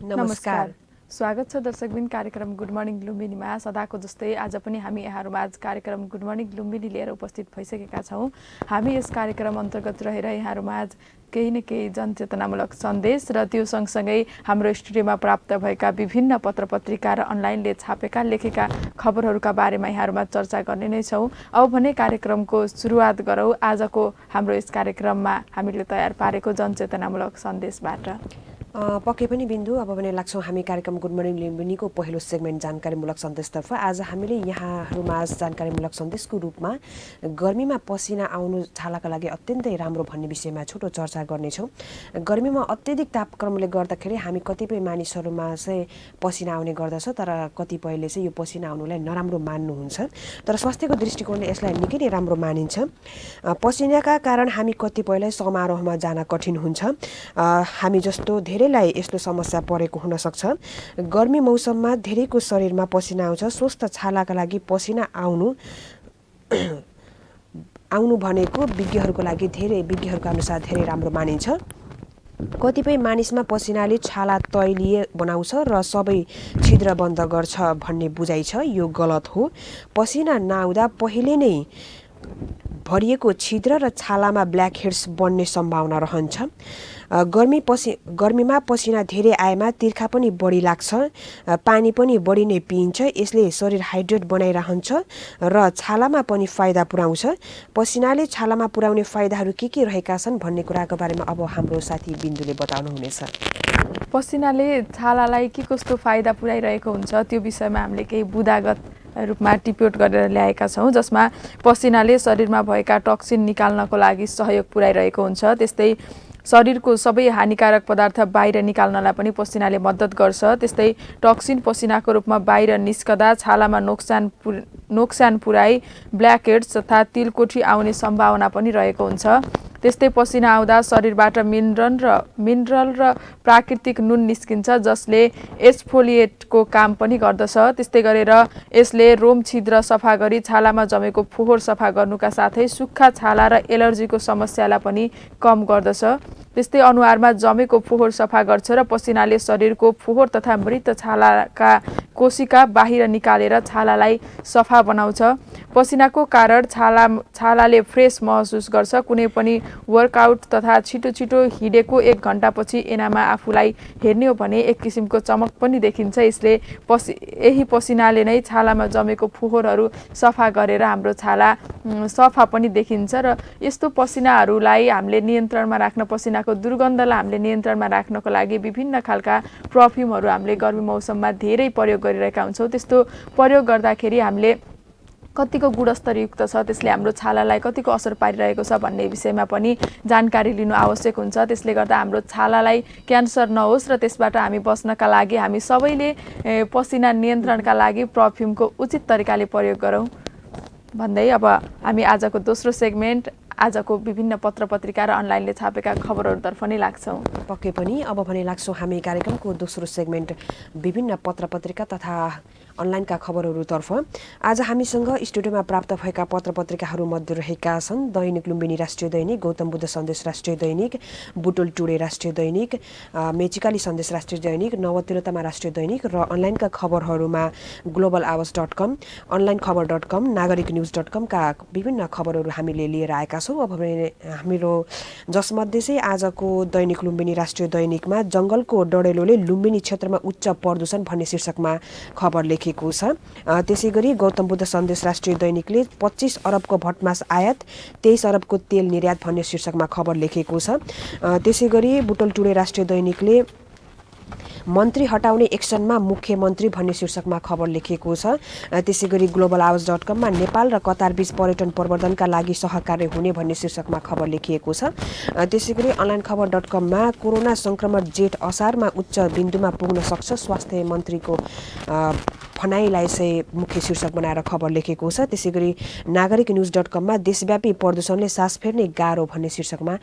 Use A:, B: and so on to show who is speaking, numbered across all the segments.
A: नमस्कार।
B: स्वागत छ दर्शकबिन कार्यक्रम गुड मर्निङ लुम्बिनीमा। सदाको जस्तै आज पनि हामी यहाँहरूमाझ कार्यक्रम गुड मर्निङ लुम्बिनी लिएर उपस्थित भइसकेका छौँ। हामी यस कार्यक्रम अन्तर्गत रहेर यहाँहरूमाझ केही न केही जनचेतनामूलक सन्देश र त्यो सँगसँगै हाम्रो स्टुडियोमा प्राप्त भएका विभिन्न पत्रपत्रिका र अनलाइनले छापेका लेखेका खबरहरूका बारेमा यहाँहरूमा चर्चा गर्ने नै छौँ। अब भने कार्यक्रमको सुरुवात गरौँ आजको हाम्रो यस कार्यक्रममा हामीले तयार पारेको जनचेतनामूलक सन्देशबाट।
A: पक्कै पनि बिन्दु, अब भने लाग्छौँ हामी कार्यक्रम गुड मर्निङ लुम्बिनीको पहिलो सेगमेन्ट जानकारीमूलक सन्देशतर्फ। आज हामीले यहाँहरूमा जानकारीमूलक सन्देशको रूपमा गर्मीमा पसिना आउनु छालाका लागि अत्यन्तै राम्रो भन्ने विषयमा छोटो चर्चा गर्नेछौँ। गर्मीमा अत्यधिक तापक्रमले गर्दाखेरि हामी कतिपय मानिसहरूमा चाहिँ पसिना आउने गर्दछ, तर कतिपयले चाहिँ यो पसिना आउनुलाई नराम्रो मान्नुहुन्छ। तर स्वास्थ्यको दृष्टिकोणले यसलाई निकै नै राम्रो मानिन्छ। पसिनाका कारण हामी कतिपयलाई समारोहमा जान कठिन हुन्छ। हामी जस्तो धेरैलाई यस्तो समस्या परेको हुन सक्छ। गर्मी मौसममा धेरैको शरीरमा पसिना आउँछ। स्वस्थ छालाका लागि पसिना आउनु भनेको विज्ञहरूको अनुसार धेरै राम्रो मानिन्छ। कतिपय मानिसमा पसिनाले छाला तैलीय बनाउँछ र सबै छिद्र बन्द गर्छ भन्ने बुझाइ छ। यो गलत हो। पसिना नआउँदा पहिले नै भरिएको छिद्र र छालामा ब्ल्याक हेड्स बन्ने सम्भावना रहन्छ। गर्मीमा पसिना धेरै आएमा तिर्खा पनि बढी लाग्छ, पानी पनि बढी नै पिइन्छ। यसले शरीर हाइड्रेट बनाइरहन्छ र छालामा पनि फाइदा पुर्याउँछ। पसिनाले छालामा पुर्याउने फाइदाहरू के रहेका छन् भन्ने कुराको बारेमा अब हाम्रो साथी बिन्दुले बताउनुहुनेछ।
B: पसिनाले छालालाई के कस्तो फाइदा पुर्याइरहेको हुन्छ त्यो विषयमा हामीले केही बुदागत रूपमा टिप्योट गरेर ल्याएका छौँ, जसमा पसिनाले शरीरमा भएका टक्सिन निकाल्नको लागि सहयोग पुर्याइरहेको हुन्छ। त्यस्तै शरीरको सबै हानिकारक पदार्थ बाहिर निकाल्नलाई पनि पसिनाले मद्दत गर्छ। त्यस्तै टक्सिन पसिनाको रूपमा बाहिर निस्कदा छालामा नोक्सान पुर्याई ब्ल्याक हेड्स तथा तिलकोठी आउने सम्भावना पनि रहेको हुन्छ। त्यस्तै पसिना आउँदा शरीरबाट मिनरल र प्राकृतिक नुन निस्किन्छ, जसले एक्सफोलिएटको काम पनि गर्दछ। त्यस्तै गरेर यसले रोम छिद्र सफा गरी छालामा जमेको फोहोर सफा गर्नुका साथै सुक्खा छाला र एलर्जीको समस्यालाई पनि कम गर्दछ। त्यस्तै अनुहारमा जमेको फोहोर सफा गर्छ र पसिनाले शरीरको फोहोर तथा मृत छालाका कोशिका बाहिर निकालेर छालालाई सफा बनाउँछ। पसिनाको कारण छालाले फ्रेस महसुस गर्छ। कुनै पनि वर्कआउट तथा छिटो हिँडेको 1 घण्टापछि एनामा आफूलाई हेर्ने हो भने एक किसिमको चमक पनि देखिन्छ। यसले यही पसिनाले नै छालामा जमेको फोहोरहरू सफा गरेर हाम्रो छाला सफा पनि देखिन्छ। र यस्तो पसिनाहरूलाई हामीले नियन्त्रणमा राख्न, पसिनाको दुर्गन्धलाई हामीले नियन्त्रणमा राख्नको लागि विभिन्न खालका परफ्युमहरू हामीले गर्मी मौसममा धेरै प्रयोग गरिरहेका हुन्छौँ। त्यस्तो प्रयोग गर्दाखेरि हामीले कतिको गुणस्तरयुक्त छ, त्यसले हाम्रो छालालाई कतिको असर पारिरहेको छ भन्ने विषयमा पनि जानकारी लिनु आवश्यक हुन्छ। त्यसले गर्दा हाम्रो छालालाई क्यान्सर नहोस् र त्यसबाट हामी बच्नका लागि हामी सबैले पसिना नियन्त्रणका लागि परफ्युमको उचित तरिकाले प्रयोग गरौँ भन्दै अब हामी आजको दोस्रो सेगमेन्ट आजको विभिन्न पत्रपत्रिका र अनलाइनले छापेका खबरहरूतर्फ नै लाग्छौँ।
A: पक्कै पनि अब भने लाग्छौँ हामी कार्यक्रमको दोस्रो सेगमेन्ट विभिन्न पत्रपत्रिका तथा अनलाइनका खबरहरूतर्फ। आज हामीसँग स्टुडियोमा प्राप्त भएका पत्रपत्रिकाहरू मध्ये रहेका छन् दैनिक लुम्बिनी राष्ट्रिय दैनिक, गौतम बुद्ध सन्देश राष्ट्रिय दैनिक, बुटोल टुडे राष्ट्रिय दैनिक, मेचिकाली सन्देश राष्ट्रिय दैनिक, नवतिलोत्तमा राष्ट्रिय दैनिक र अनलाइनका खबरहरूमा globalhours.com, onlineखबर.com, nagariknews.com का विभिन्न खबरहरू हामीले लिएर आएका छौँ। अब हाम्रो जसमध्ये चाहिँ आजको दैनिक लुम्बिनी राष्ट्रिय दैनिकमा जङ्गलको डडेलोले लुम्बिनी क्षेत्रमा उच्च प्रदूषण भन्ने शीर्षकमा खबर लेखेको छ। त्यसै गरी गौतम बुद्ध सन्देश राष्ट्रिय दैनिकले 25 अरबको भटमास आयात, 23 अरबको तेल निर्यात भन्ने शीर्षकमा खबर लेखेको छ। त्यसै गरी बुटोल टुडे राष्ट्रिय दैनिकले मन्त्री हटाउने एक्सनमा मुख्यमन्त्री भन्ने शीर्षकमा खबर लेखेको छ। त्यसै गरी globalhours.com मा नेपाल र कतार बीच पर्यटन प्रवर्धनका लागि सहकार्य हुने भन्ने शीर्षकमा खबर लेखिएको छ। त्यसै गरी onlineखबर.com मा कोरोना संक्रमण जेठ असारमा उच्च बिन्दुमा पुग्न सक्छ, स्वास्थ्य मन्त्रीको भनाइलाई चाहिँ मुख्य शीर्षक बनाएर खबर लेखेको छ। त्यसै गरी nagariknews.com मा देशव्यापी प्रदूषणले सास फेर्ने गाह्रो भन्ने शीर्षकमा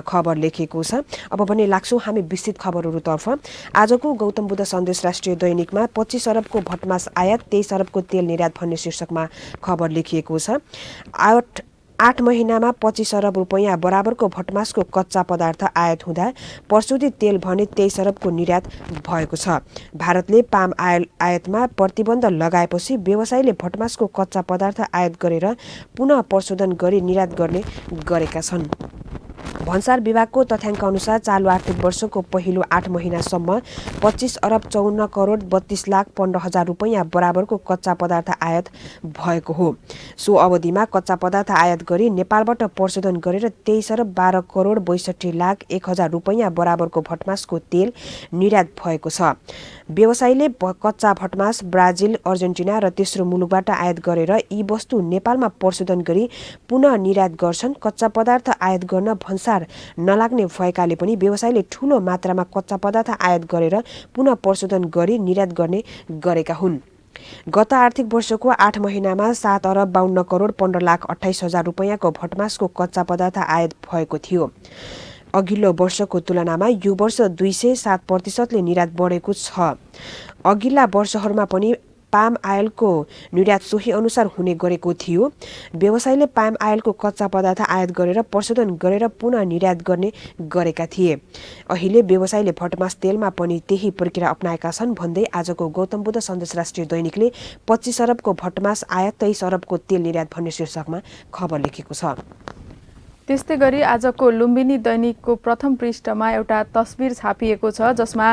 A: खबर लेखेको छ। अब भने लाग्छौँ हामी विस्तृत खबरहरूतर्फ। आजको गौतम बुद्ध सन्देश राष्ट्रिय दैनिकमा 25 अरबको भटमास आयात, 23 अरबको तेल निर्यात भन्ने शीर्षकमा खबर लेखिएको छ। 8 महिनामा 25 अरब रुपैयाँ बराबरको भटमासको कच्चा पदार्थ आयात हुँदा प्रशोधित तेल भने 23 अरबको निर्यात भएको छ। भारतले पाम आयल आयातमा प्रतिबन्ध लगाएपछि व्यवसायीले भटमासको कच्चा पदार्थ आयात गरेर पुनः प्रशोधन गरी निर्यात गर्ने गरेका छन्। भन्सार विभागको तथ्याङ्क अनुसार चालु आर्थिक वर्षको पहिलो 8 महिनासम्म 25 अरब 54 करोड 32 लाख 15 हजार रुपैयाँ बराबरको कच्चा पदार्थ आयात भएको हो। सो अवधिमा कच्चा पदार्थ आयात गरी नेपालबाट प्रशोधन गरेर 23 अरब 12 करोड 62 लाख 1 हजार रुपैयाँ बराबरको भटमासको तेल निर्यात भएको छ। व्यवसायीले कच्चा भटमास ब्राजिल, अर्जेन्टिना र तेस्रो मुलुकबाट आयात गरेर यी वस्तु नेपालमा प्रशोधन गरी पुनः निर्यात गर्छन्। कच्चा पदार्थ आयात गर्न भन्सार नलाग्ने भएकाले पनि व्यवसायीले ठूलो मात्रामा कच्चा पदार्थ आयात गरेर पुनः प्रशोधन गरी निर्यात गर्ने गरेका हुन्। गत आर्थिक वर्षको 8 महिनामा 7 अरब 52 करोड 15 लाख 28 हजार रुपैयाँको भटमासको कच्चा पदार्थ आयात भएको थियो। अघिल्लो वर्षको तुलनामा यो वर्ष 207% निर्यात बढेको छ। अघिल्ला वर्षहरूमा पनि पाम आयलको निर्यात सोही अनुसार हुने गरेको थियो। व्यवसायीले पाम आयलको कच्चा पदार्थ आयात गरेर प्रशोधन गरेर पुनः निर्यात गर्ने गरेका थिए। अहिले व्यवसायीले भटमास तेलमा पनि त्यही प्रक्रिया अपनाएका छन् भन्दै आजको गौतम बुद्ध सन्देश राष्ट्रिय दैनिकले 25 अरबको भटमास आयात 23 अरबको तेल निर्यात भन्ने शीर्षकमा खबर लेखेको छ।
B: त्यस्तै गरी आजको लुम्बिनी दैनिकको प्रथम पृष्ठमा एउटा तस्बिर छापिएको छ जसमा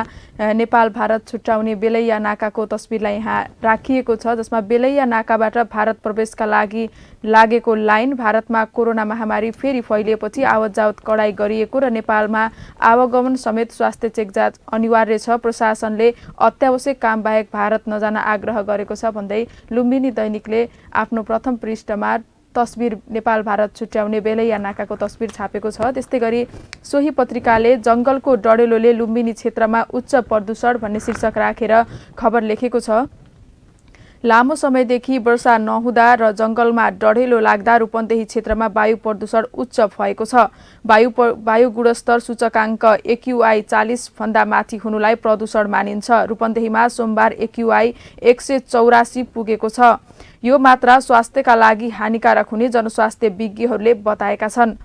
B: नेपाल भारत छुट्याउने बेलैया नाकाको तस्बिरलाई यहाँ राखिएको छ, जसमा बेलैया नाकाबाट भारत प्रवेशका लागि लागेको लाइन भारतमा कोरोना महामारी फेरि फैलिएपछि आवत जावत कडाई गरिएको र नेपालमा आवागमन समेत स्वास्थ्य चेक जाँच अनिवार्य छ। प्रशासनले अत्यावश्यक काम बाहेक भारत नजान आग्रह गरेको छ भन्दै लुम्बिनी दैनिकले आफ्नो प्रथम पृष्ठमा तस्बिर नेपाल भारत छुट्याउने बेलैया नाकाको तस्बिर छापेको छ। त्यस्तै गरी सोही पत्रिकाले जंगलको डढेलोले लुम्बिनी क्षेत्रमा उच्च प्रदूषण भन्ने शीर्षक राखेर खबर लेखेको छ। लामो समयदेखि वर्षा नहुँदा र जंगलमा डढेलो लाग्दा रूपन्देही क्षेत्रमा वायु प्रदूषण उच्च भएको छ। वायु गुणस्तर सूचकाङ्क AQI 40 भन्दा माथि हुनुलाई प्रदूषण मानिन्छ। रूपन्देहीमा सोमबार AQI 184 पुगेको छ। यो मात्रा स्वास्थ्यका लागि हानिकारक हुने जनस्वास्थ्य विज्ञहरूले बताएका छन्।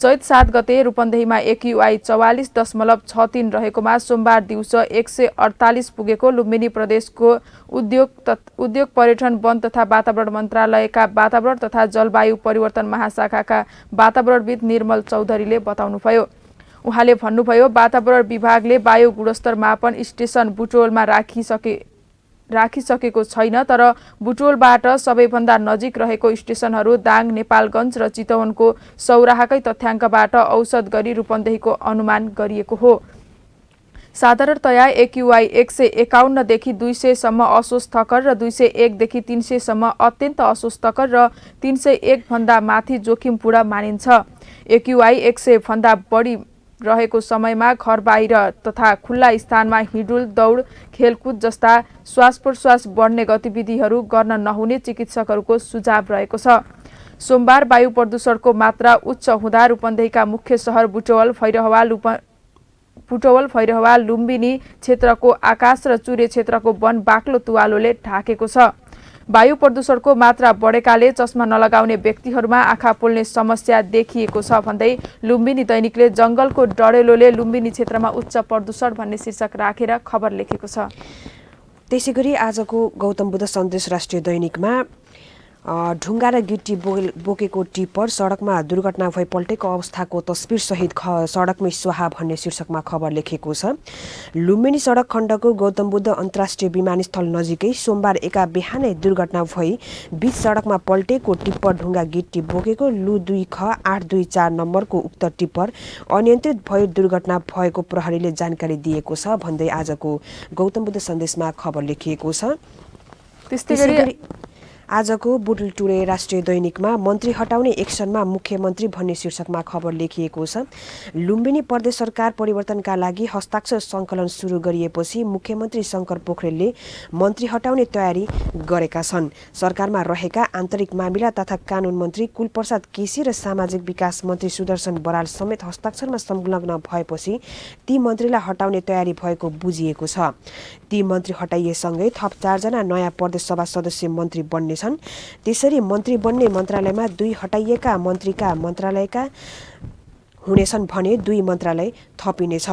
B: चैत 7 गते रूपन्देहीमा AQI 44.63 रहेकोमा सोमबार दिउँसो 148 पुगेको लुम्बिनी प्रदेशको उद्योग पर्यटन वन तथा वातावरण मन्त्रालयका वातावरण तथा जलवायु परिवर्तन महाशाखाका वातावरणविद निर्मल चौधरीले बताउनुभयो। उहाँले भन्नुभयो, वातावरण विभागले वायु गुणस्तर मापन स्टेसन बुटवलमा राखिसकेको छैन, तर बुटवलबाट सबैभन्दा नजिक रहेको स्टेसनहरू दाङ, नेपालगञ्ज र चितवनको सौराहाकै तथ्याङ्कबाट औसत गरी रूपन्देहीको अनुमान गरिएको हो। साधारणतया AQI 151 देखि 200 सम्म अस्वस्थकर र 201 देखि 300 सम्म अत्यन्त अस्वस्थकर र 301 भन्दा माथि जोखिमपूर्ण मानिन्छ। AQI 100 भन्दा बढी रहेको समयमा घर बाहिर तथा खुल्ला स्थानमा हिँडुल, दौड, खेलकुद जस्ता श्वास प्रश्वास बढ्ने गतिविधिहरू गर्न नहुने चिकित्सकहरूको सुझाव रहेको छ। सोमबार वायु प्रदूषणको मात्रा उच्च हुँदा रूपन्देहीका मुख्य सहर बुटवल, फैरहवा, लुम्बिनी क्षेत्रको आकाश र चुरे क्षेत्रको वन बाक्लो तुवालोले ढाकेको छ। वायु प्रदूषणको मात्रा बढेकाले चस्मा नलगाउने व्यक्तिहरूमा आँखा पोल्ने समस्या देखिएको छ भन्दै लुम्बिनी दैनिकले जंगलको डढेलोले लुम्बिनी क्षेत्रमा उच्च प्रदूषण भन्ने शीर्षक राखेर खबर लेखेको छ।
A: त्यसैगरी आजको गौतम बुद्ध सन्देश राष्ट्रिय दैनिकमा ढुङ्गा र गिट्टी बोकेको टिप्पर सडकमा दुर्घटना भई पल्टेको अवस्थाको तस्बिरसहित सडकमै स्वाहा भन्ने शीर्षकमा खबर लेखेको छ। लुम्बिनी सडक खण्डको गौतम बुद्ध अन्तर्राष्ट्रिय विमानस्थल नजिकै सोमबार एका बिहानै दुर्घटना भई बीच सडकमा पल्टेको टिप्पर ढुङ्गा गिट्टी बोकेको लु 2 ख 824 नम्बरको उक्त टिप्पर अनियन्त्रित भई दुर्घटना भएको प्रहरीले जानकारी दिएको छ भन्दै आजको गौतम बुद्ध सन्देशमा खबर लेखिएको छ। त्यसैगरी आजको बुटुलटुरे राष्ट्रिय दैनिकमा मन्त्री हटाउने एक्सनमा मुख्यमन्त्री भन्ने शीर्षकमा खबर लेखिएको छ। लुम्बिनी प्रदेश सरकार परिवर्तनका लागि हस्ताक्षर सङ्कलन सुरु गरिएपछि मुख्यमन्त्री शङ्कर पोखरेलले मन्त्री हटाउने तयारी गरेका छन्। सरकारमा रहेका आन्तरिक मामिला तथा कानुन मन्त्री कुलप्रसाद केसी र सामाजिक विकास मन्त्री सुदर्शन बराल समेत हस्ताक्षरमा संलग्न भएपछि ती मन्त्रीलाई हटाउने तयारी भएको बुझिएको छ। ती मन्त्री हटाइएसँगै थप 4 जना नयाँ प्रदेश सभा सदस्य मन्त्री बन्ने छन्। त्यसरी मन्त्री बन्ने मन्त्रालयमा 2 हटाइएका मन्त्रीका मन्त्रालयका हुनेछन् भने 2 मन्त्रालय थपिनेछ।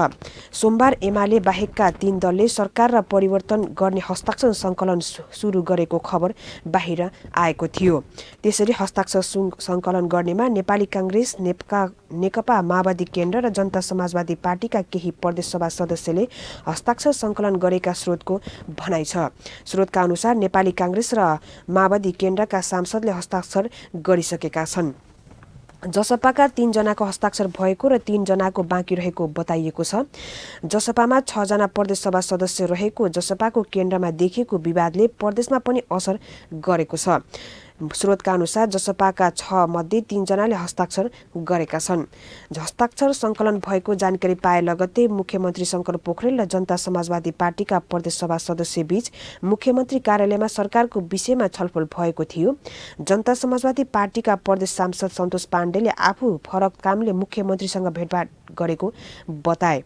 A: सोमबार एमाले बाहेकका 3 दलले सरकार र परिवर्तन गर्ने हस्ताक्षर सङ्कलन सुरु गरेको खबर बाहिर आएको थियो। त्यसरी हस्ताक्षर सङ्कलन गर्नेमा नेपाली काङ्ग्रेस, नेकपा माओवादी केन्द्र र जनता समाजवादी पार्टीका केही प्रदेश सभा सदस्यले हस्ताक्षर सङ्कलन गरेका स्रोतको भनाइ छ। स्रोतका अनुसार नेपाली काङ्ग्रेस र माओवादी केन्द्रका सांसदले हस्ताक्षर गरिसकेका छन्। जसपाका 3 जनाको हस्ताक्षर भएको र 3 जनाको बाँकी रहेको बताइएको छ। जसपामा 6 जना प्रदेश सभा सदस्य रहेको जसपाको केन्द्रमा देखिएको विवादले प्रदेशमा पनि असर गरेको छ। स्रोतका अनुसार जसपाका 6 मध्ये 3 जनाले हस्ताक्षर गरेका छन्। हस्ताक्षर सङ्कलन भएको जानकारी पाए लगत्तै मुख्यमन्त्री शङ्कर पोखरेल र जनता समाजवादी पार्टीका प्रदेश सभा सदस्य बीच मुख्यमन्त्री कार्यालयमा सरकारको विषयमा छलफल भएको थियो। जनता समाजवादी पार्टीका प्रदेश सांसद सन्तोष पाण्डेले आफू फरक कामले मुख्यमन्त्रीसँग भेटघाट गरेको बताए।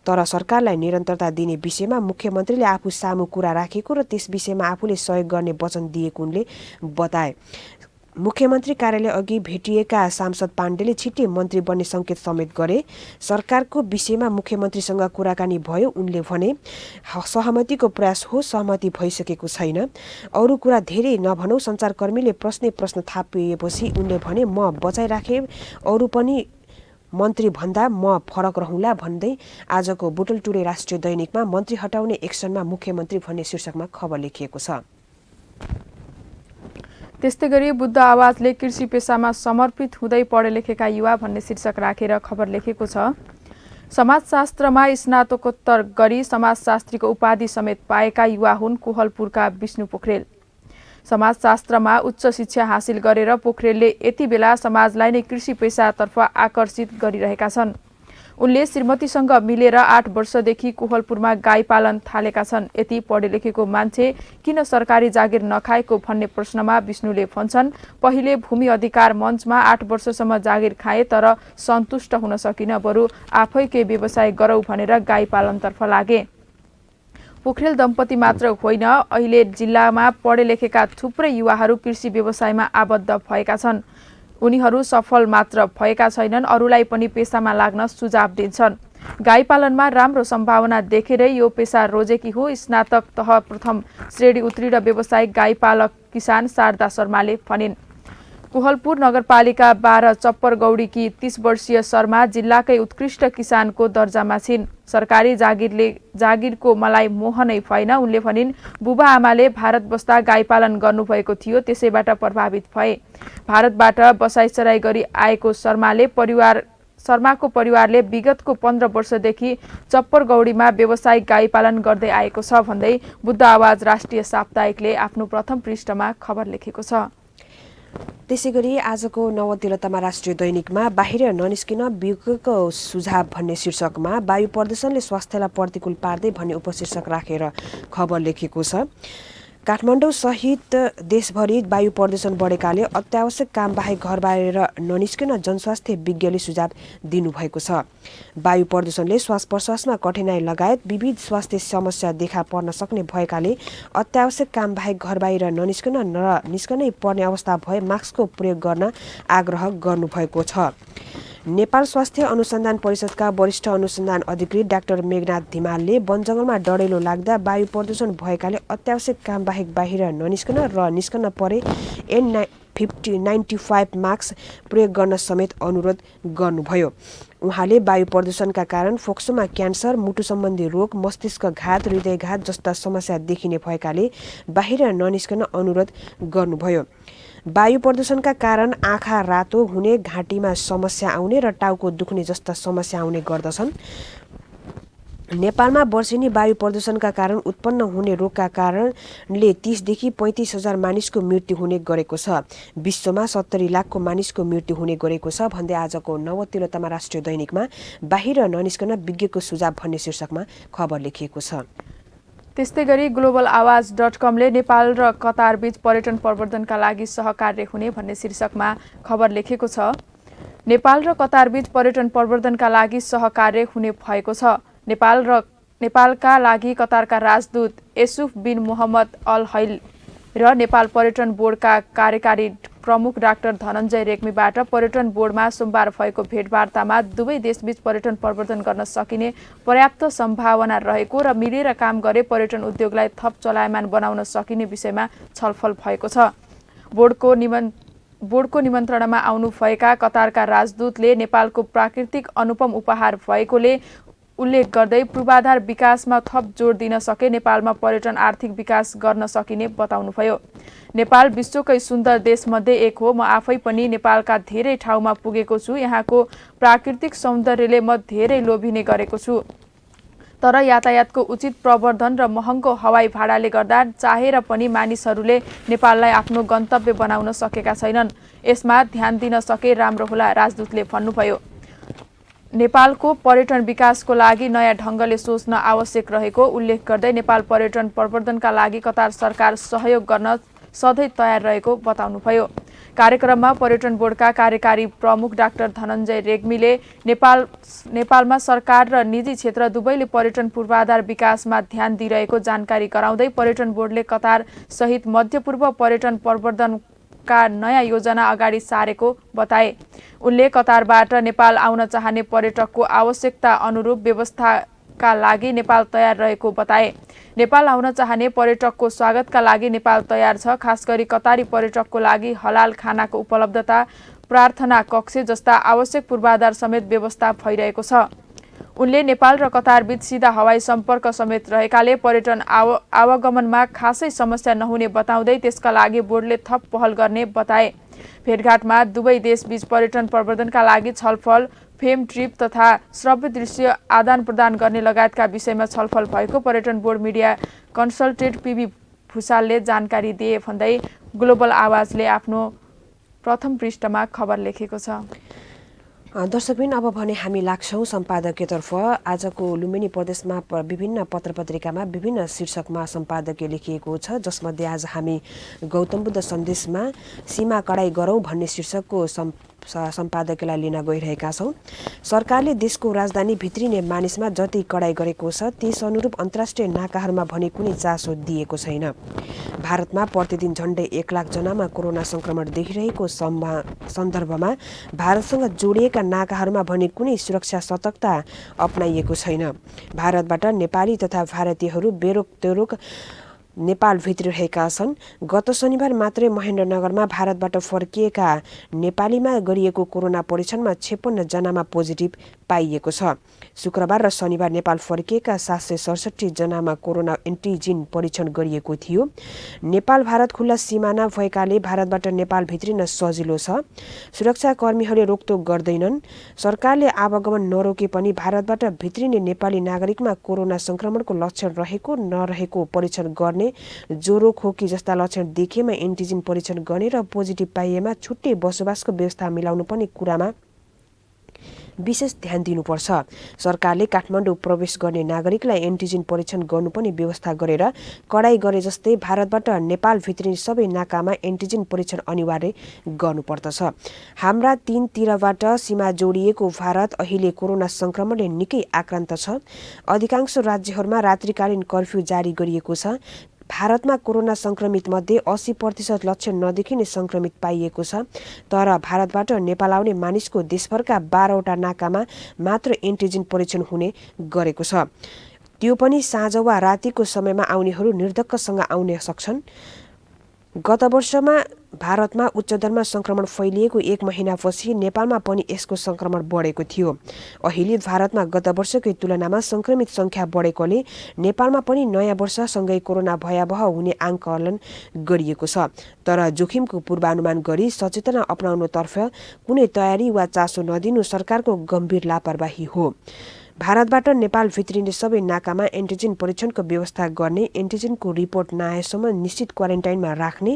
A: तर सरकारलाई निरन्तरता दिने विषयमा मुख्यमन्त्रीले आफू सामु कुरा राखेको र त्यस विषयमा आफूले सहयोग गर्ने वचन दिएको उनले बताए। मुख्यमन्त्री कार्यालय अघि भेटिएका सांसद पाण्डेले छिट्टै मन्त्री बन्ने सङ्केत समेत गरे। सरकारको विषयमा मुख्यमन्त्रीसँग कुराकानी भयो। उनले भने सहमतिको प्रयास हो, सहमति भइसकेको छैन। अरू कुरा धेरै नभनौँ, सञ्चारकर्मीले प्रश्न थापिएपछि उनले भने म बचाइराखे, अरू पनि मन्त्री भन्दा म फरक रहँला भन्दै आजको बुटलटुरे राष्ट्रिय दैनिकमा मन्त्री हटाउने एक्सनमा मुख्यमन्त्री भन्ने शीर्षकमा खबर लेखिएको छ।
B: त्यस्तै गरी बुद्ध आवाजले कृषि पेसामा समर्पित हुँदै पढे लेखेका युवा भन्ने शीर्षक राखेर खबर लेखेको छ। समाजशास्त्रमा स्नातकोत्तर गरी समाजशास्त्रीको उपाधि समेत पाएका युवा हुन् कोहलपुरका विष्णु पोखरेल। समाजशास्त्रमा उच्च शिक्षा हासिल गरेर पोखरेलले यति बेला समाजलाई नै कृषि पेसातर्फ आकर्षित गरिरहेका छन्। उनले श्रीमतीसँग मिलेर 8 वर्षदेखि कोहलपुरमा गाई पालन थालेका छन्। यति पढे लेखेको मान्छे किन सरकारी जागिर नखाएको भन्ने प्रश्नमा विष्णुले भन्छन्, पहिले भूमि अधिकार मञ्चमा 8 वर्षसम्म जागिर खाए तर सन्तुष्ट हुन सकिन, बरु आफै केही व्यवसाय गरौँ भनेर गाई पालनतर्फ लागे। पोखरेल दम्पति मात्र होइन, अहिले जिल्लामा पढे लेखेका थुप्रै युवाहरू कृषि व्यवसायमा आबद्ध भएका छन्। उनीहरू सफल मात्र भएका छैनन्, अरूलाई पनि पेसामा लाग्न सुझाव दिन्छन्। गाई पालनमा राम्रो सम्भावना देखेरै यो पेसा रोजेकी हो स्नातक तह प्रथम श्रेणी उत्तीर्ण व्यावसायिक गाई पालक किसान शारदा शर्माले भनिन्। कोहलपुर नगरपालिका 12 चप्पर गौडीकी 30 वर्षीय शर्मा जिल्लाकै उत्कृष्ट किसानको दर्जामा छिन्। सरकारी जागिरको मलाई मोह नै भएन, उनले भनिन्। बुबा आमाले भारत बस्दा गाई पालन गर्नुभएको थियो, त्यसैबाट प्रभावित भए। भारतबाट बसाइसराई गरी आएको शर्माको परिवारले विगतको 15 वर्षदेखि चप्पर गौडीमा व्यावसायिक गाई पालन गर्दै आएको छ भन्दै बुद्ध आवाज राष्ट्रिय साप्ताहिकले आफ्नो प्रथम पृष्ठमा खबर लेखेको छ।
A: त्यसैगरी आजको नवतिलतामा राष्ट्रिय दैनिकमा बाहिर ननिस्किन विज्ञको सुझाव भन्ने शीर्षकमा वायु प्रदूषणले स्वास्थ्यलाई प्रतिकूल पार्दै भन्ने उपशीर्षक राखेर खबर लेखेको छ। काठमाडौँ सहित देशभरि वायु प्रदूषण बढेकाले अत्यावश्यक काम बाहेक घर बाहिर ननिस्किन जनस्वास्थ्य विज्ञले सुझाव दिनुभएको छ। वायु प्रदूषणले श्वास प्रश्वासमा कठिनाइ लगायत विविध स्वास्थ्य समस्या देखा पर्न सक्ने भएकाले अत्यावश्यक काम बाहेक घर बाहिर ननिस्किन र निस्कनै पर्ने अवस्था भए मास्कको प्रयोग गर्न आग्रह गर्नुभएको छ। नेपाल स्वास्थ्य अनुसन्धान परिषदका वरिष्ठ अनुसन्धान अधिकृत डाक्टर मेघनाथ धिमालले वनजङ्गलमा डढेलो लाग्दा वायु प्रदूषण भएकाले अत्यावश्यक काम बाहेक बाहिर ननिस्कन र निस्कन परे N95 मास्क प्रयोग गर्न समेत अनुरोध गर्नुभयो। उहाँले वायु प्रदूषणका कारण फोक्सोमा क्यान्सर, मुटु सम्बन्धी रोग, मस्तिष्कघात, हृदयघात जस्ता समस्या देखिने भएकाले बाहिर ननिस्कन अनुरोध गर्नुभयो। वायु प्रदूषणका कारण आँखा रातो हुने, घाँटीमा समस्या आउने र टाउको दुख्ने जस्ता समस्या आउने गर्दछन्। नेपालमा वर्षेनी वायु प्रदूषणका कारण उत्पन्न हुने रोगका कारणले 30 देखि 35 हजार मानिसको मृत्यु हुने गरेको छ। विश्वमा 70 लाखको मानिसको मृत्यु हुने गरेको छ भन्दै आजको नवतिलतामा राष्ट्रिय दैनिकमा बाहिर ननिस्कन विज्ञको सुझाव भन्ने शीर्षकमा खबर लेखिएको छ।
B: त्यस्तै गरी ग्लोबल आवाज.com ले नेपाल र कतार बीच पर्यटन प्रवर्धनका लागि सहकार्य हुने भन्ने शीर्षकमा खबर लेखेको छ। नेपाल र कतार बीच पर्यटन प्रवर्धनका लागि सहकार्य हुने भएको छ। नेपालका लागि कतारका राजदूत यसुफ बिन मोहम्मद अल हैल र नेपाल पर्यटन बोर्डका कार्यकारी प्रमुख डाक्टर धनञ्जय रेग्मीबाट पर्यटन बोर्डमा सोमबार भएको भेटवार्तामा दुवै देशबीच पर्यटन प्रवर्धन गर्न सकिने पर्याप्त सम्भावना रहेको र मिलेर काम गरे पर्यटन उद्योगलाई थप चलायमान बनाउन सकिने विषयमा छलफल भएको छ। बोर्डको निमन्त्रणामा आउनुभएका कतारका राजदूतले नेपालको प्राकृतिक अनुपम उपहार भएकोले उल्लेख गर्दै पूर्वाधार विकासमा थप जोड दिन सके नेपालमा पर्यटन आर्थिक विकास गर्न सकिने बताउनुभयो। नेपाल विश्वकै सुन्दर देशमध्ये एक हो। म आफै पनि नेपालका धेरै ठाउँमा पुगेको छु। यहाँको प्राकृतिक सौन्दर्यले म धेरै लोभिने गरेको छु। तर यातायातको उचित प्रवर्धन र महँगो हवाई भाडाले गर्दा चाहेर पनि मानिसहरूले नेपाललाई आफ्नो गन्तव्य बनाउन सकेका छैनन्। यसमा ध्यान दिन सके राम्रो होला, राजदूतले भन्नुभयो। नेपालको पर्यटन विकासको लागि नयाँ ढङ्गले सोच्न आवश्यक रहेको उल्लेख गर्दै नेपाल पर्यटन प्रवर्धनका लागि कतार सरकार सहयोग गर्न सधैँ तयार रहेको बताउनुभयो। कार्यक्रममा पर्यटन बोर्डका कार्यकारी प्रमुख डाक्टर धनञ्जय रेग्मीले नेपालमा सरकार र निजी क्षेत्र दुवैले पर्यटन पूर्वाधार विकासमा ध्यान दिइरहेको जानकारी गराउँदै पर्यटन बोर्डले कतार सहित मध्यपूर्व पर्यटन प्रवर्धनका नयाँ योजना अगाडि सारेको बताए। उनले कतारबाट नेपाल आउन चाहने पर्यटकको आवश्यकता अनुरूप व्यवस्थाका लागि नेपाल तयार रहेको बताए। नेपाल आउन चाहने पर्यटकको स्वागतका लागि नेपाल तयार छ। खास गरी कतारी पर्यटकको लागि हलाल खानाको उपलब्धता, प्रार्थना कक्ष जस्ता आवश्यक पूर्वाधार समेत व्यवस्था भइरहेको छ। उनले नेपाल र कतारबीच सिधा हवाई सम्पर्क समेत रहेकाले पर्यटन आवागमनमा खासै समस्या नहुने बताउँदै त्यसका लागि बोर्डले थप पहल गर्ने बताए। भेटघाटमा दुवै देशबीच पर्यटन प्रवर्धनका लागि छलफल, फेम ट्रिप तथा श्रव्य दृश्य आदान प्रदान गर्ने लगायतका विषयमा छलफल भएको पर्यटन बोर्ड मिडिया कन्सल्टेन्ट पीबी भुसालले जानकारी दिए भन्दै ग्लोबल आवाजले आफ्नो प्रथम पृष्ठमा खबर लेखेको छ।
A: दर्शकबिन अब भने हामी लाग्छौँ सम्पादकीयतर्फ। आजको लुम्बिनी प्रदेशमा विभिन्न पत्रपत्रिकामा विभिन्न शीर्षकमा सम्पादकीय लेखिएको छ, जसमध्ये आज हामी गौतम बुद्ध सन्देशमा सीमा कडाई गरौँ भन्ने शीर्षकको सम्पादकीयलाई लिन गइरहेका छौँ। सरकारले देशको राजधानी भित्रिने मानिसमा जति कडाई गरेको छ त्यस अनुरूप अन्तर्राष्ट्रिय नाकाहरूमा भने कुनै चासो दिएको छैन। भारतमा प्रतिदिन झन्डै 1 लाख जनामा कोरोना संक्रमण देखिरहेको सन्दर्भमा भारतसँग जोडिएका नाकाहरूमा भने कुनै सुरक्षा सतर्कता अपनाइएको छैन। भारतबाट नेपाली तथा भारतीयहरू बेरोकटोक नेपाल भित्रिरहेका छन्। गत शनिबार मात्रै महेन्द्रनगरमा भारतबाट फर्किएका नेपालीमा गरिएको कोरोना परीक्षणमा 56 जनामा पोजिटिभ पाइएको छ। शुक्रबार र शनिबार नेपाल फर्किएका 767 जनामा कोरोना एन्टिजेन परीक्षण गरिएको थियो। नेपाल भारत खुल्ला सिमाना भएकाले भारतबाट नेपाल भित्रिन सजिलो छ। सुरक्षाकर्मीहरूले रोकटोक गर्दैनन्। सरकारले आवागमन नरोके पनि भारतबाट भित्रिने नेपाली नागरिकमा कोरोना संक्रमणको लक्षण रहेको नरहेको परीक्षण गर्ने, ज्वरो खोकी जस्ता लक्षण देखेमा एन्टिजेन परीक्षण गर्ने र पोजिटिभ पाइएमा छुट्टै बसोबासको व्यवस्था मिलाउनु पर्ने कुरामा विशेष ध्यान दिनुपर्छ। सरकारले काठमाडौँ प्रवेश गर्ने नागरिकलाई एन्टिजेन परीक्षण गर्नुपर्ने व्यवस्था गरेर कडाई गरे जस्तै भारतबाट नेपाल भित्रिने सबै नाकामा एन्टिजेन परीक्षण अनिवार्य गर्नुपर्दछ। हाम्रा तीनतिरबाट सीमा जोडिएको भारत अहिले कोरोना संक्रमणले निकै आक्रान्त छ। अधिकांश राज्यहरूमा रात्रिकालीन कर्फ्यू जारी गरिएको छ। भारतमा कोरोना संक्रमित मध्ये 80% लक्षण नदेखिने संक्रमित पाइएको छ। तर भारतबाट नेपाल आउने मानिसको देशभरका 12वटा नाकामा मात्र एन्टिजेन परीक्षण हुने गरेको छ। त्यो पनि साँझ वा रातिको समयमा आउनेहरू निर्धक्कसँग आउन सक्छन्। गत वर्षमा भारतमा उच्च दरमा संक्रमण फैलिएको 1 महिनापछि नेपालमा पनि यसको संक्रमण बढेको थियो। अहिले भारतमा गत वर्षकै तुलनामा संक्रमित संख्या बढेकोले नेपालमा पनि नयाँ वर्षसँगै कोरोना भयावह हुने आकलन गरिएको छ। तर जोखिमको पूर्वानुमान गरी सचेतना अपनाउनुतर्फ कुनै तयारी वा चासो नदिनु सरकारको गम्भीर लापरवाही हो। भारतबाट नेपाल भित्रिने सबै नाकामा एन्टिजेन परीक्षणको व्यवस्था गर्ने, एन्टिजेनको रिपोर्ट नआएसम्म निश्चित क्वारेन्टाइनमा राख्ने,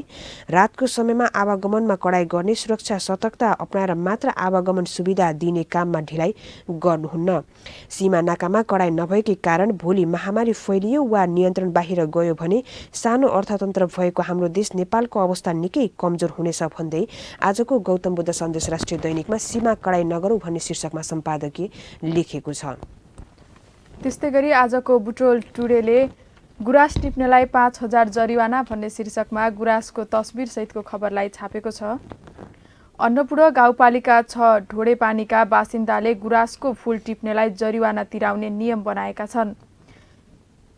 A: रातको समयमा आवागमनमा कडाई गर्ने, सुरक्षा सतर्कता अपनाएर मात्र आवागमन सुविधा दिने काममा ढिलाइ गर्नुहुन्न। सीमा नाकामा कडाई नभएकै कारण भोलि महामारी फैलियो वा नियन्त्रण बाहिर गयो भने सानो अर्थतन्त्र भएको हाम्रो देश नेपालको अवस्था निकै कमजोर हुनेछ भन्दै आजको गौतम बुद्ध सन्देश राष्ट्रिय दैनिकमा सीमा कडाई नगरौँ भन्ने शीर्षकमा सम्पादकीय लेखेको छ।
B: त्यस्तै गरी आजको बुटोल टुडेले गुराँस टिप्नेलाई 5,000 जरिवाना भन्ने शीर्षकमा गुराँसको तस्बिर सहितको खबरलाई छापेको छ। अन्नपूर्ण गाउँपालिका 6 ढोडेपानीका बासिन्दाले गुराँसको फूल टिप्नेलाई जरिवाना तिराउने नियम बनाएका छन्।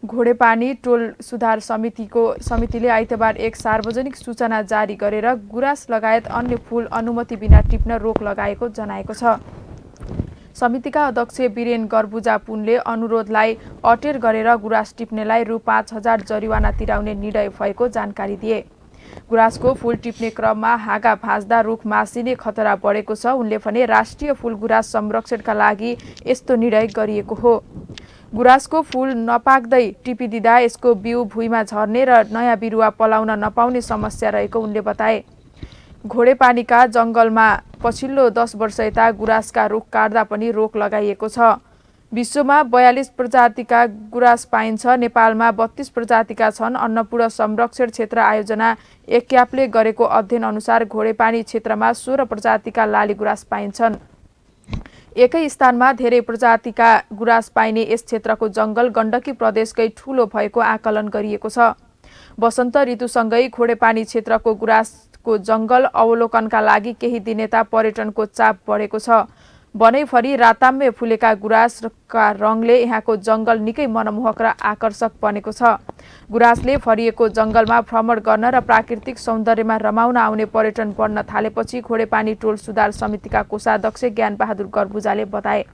B: घोडेपानी टोल सुधार समितिले आइतबार एक सार्वजनिक सूचना जारी गरेर गुराँस लगायत अन्य फूल अनुमति बिना टिप्न रोक लगाएको जनाएको छ। समितिका अध्यक्ष वीरेन गर्बुजा पुनले अनुरोधलाई अटेर गरेर गुराँस टिप्नेलाई रु 5,000 जरिवाना तिराउने निर्णय भएको जानकारी दिए। गुराँसको फूल टिप्ने क्रममा हाँगा भाँच्दा रुख मासिने खतरा बढेको छ। उनले भने राष्ट्रिय फूल गुराँस संरक्षणका लागि यस्तो निर्णय गरिएको हो। गुराँसको फूल नपाक्दै टिपिदिँदा यसको बिउ भुइँमा झर्ने र नयाँ बिरुवा पलाउन नपाउने समस्या रहेको उनले बताए। घोडेपानीका जङ्गलमा पछिल्लो 10 वर्ष यता गुराँसका रुख काट्दा पनि रोक लगाइएको छ। विश्वमा 42 प्रजातिका गुराँस पाइन्छ। नेपालमा 32 प्रजातिका छन्। अन्नपूर्ण संरक्षण क्षेत्र आयोजना एक्यापले गरेको अध्ययन अनुसार घोडेपानी क्षेत्रमा 16 प्रजातिका लाली गुराँस पाइन्छन्। एकै स्थानमा धेरै प्रजातिका गुराँस पाइने यस क्षेत्रको जङ्गल गण्डकी प्रदेशकै ठूलो भएको आकलन गरिएको छ। वसन्त ऋतुसँगै घोडेपानी क्षेत्रको गुराँसको जङ्गल अवलोकनका लागि केही दिन यता पर्यटनको चाप बढेको छ। बनैभरि राताम्य फुलेका गुराँसका रङले यहाँको जङ्गल निकै मनमोहक र आकर्षक बनेको छ। गुराँसले भरिएको जङ्गलमा भ्रमण गर्न र प्राकृतिक सौन्दर्यमा रमाउन आउने पर्यटन बढ्न थालेपछि घोडेपानी टोल सुधार समितिका कोषाध्यक्ष ज्ञानबहादुर गर्बुजाले बताए।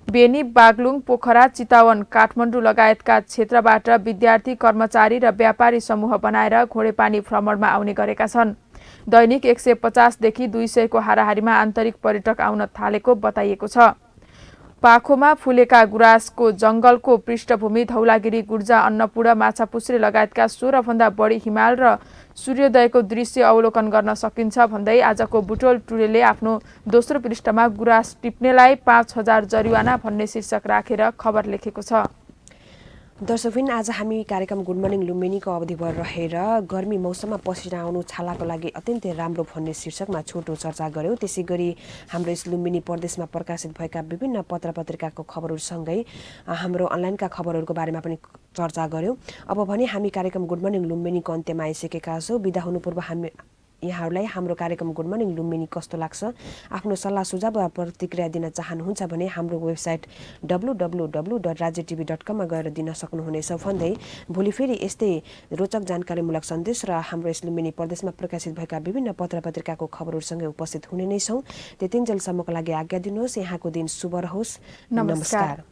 B: बेनी, बागलुङ, पोखरा, चितवन, काठमाडौँ लगायतका क्षेत्रबाट विद्यार्थी, कर्मचारी र व्यापारी समूह बनाएर घोडेपानी भ्रमणमा आउने गरेका छन्। दैनिक 150 देखि 200 को हाराहारीमा आन्तरिक पर्यटक आउन थालेको बताइएको छ। पाखोमा फुलेका गुराँसको जङ्गलको पृष्ठभूमि धौलागिरी, गुर्जा, अन्नपूर्ण, माछापुच्छ्रे लगायतका 16 भन्दा बढी हिमाल र सूर्योदयको दृश्य अवलोकन गर्न सकिन्छ भन्दै आजको बुटोल टुडेले आफ्नो दोस्रो पृष्ठमा गुराँस टिप्नेलाई 5,000 जरिवाना भन्ने शीर्षक राखेर खबर लेखेको छ।
A: दर्शकबिन, आज हामी कार्यक्रम गुड मर्निङ लुम्बिनीको अवधिभर रहेर गर्मी मौसममा पसिना आउनु छालाको लागि अत्यन्तै राम्रो भन्ने शीर्षकमा छोटो चर्चा गऱ्यौँ। त्यसै गरी हाम्रो यस लुम्बिनी प्रदेशमा प्रकाशित भएका विभिन्न पत्रपत्रिकाको खबरहरूसँगै हाम्रो अनलाइनका खबरहरूको बारेमा पनि चर्चा गऱ्यौँ। अब भने हामी कार्यक्रम गुड मर्निङ लुम्बिनीको अन्त्यमा आइसकेका छौँ। बिदा हुनु पूर्व हामी यहाँहरूलाई हाम्रो कार्यक्रम गुड मर्निङ लुम्बिनी कस्तो लाग्छ, आफ्नो सल्लाह सुझाव वा प्रतिक्रिया दिन चाहनुहुन्छ भने हाम्रो वेबसाइट www.rajytv.com मा गएर दिन सक्नुहुनेछ भन्दै भोलि फेरि यस्तै रोचक जानकारीमूलक सन्देश र हाम्रो यस लुम्बिनी प्रदेशमा प्रकाशित भएका विभिन्न पत्रपत्रिकाको खबरहरूसँगै उपस्थित हुने नै छौँ। त्यतिन्जेलसम्मको लागि आज्ञा दिनुहोस्। यहाँको दिन शुभ रहोस्। नमस्कार।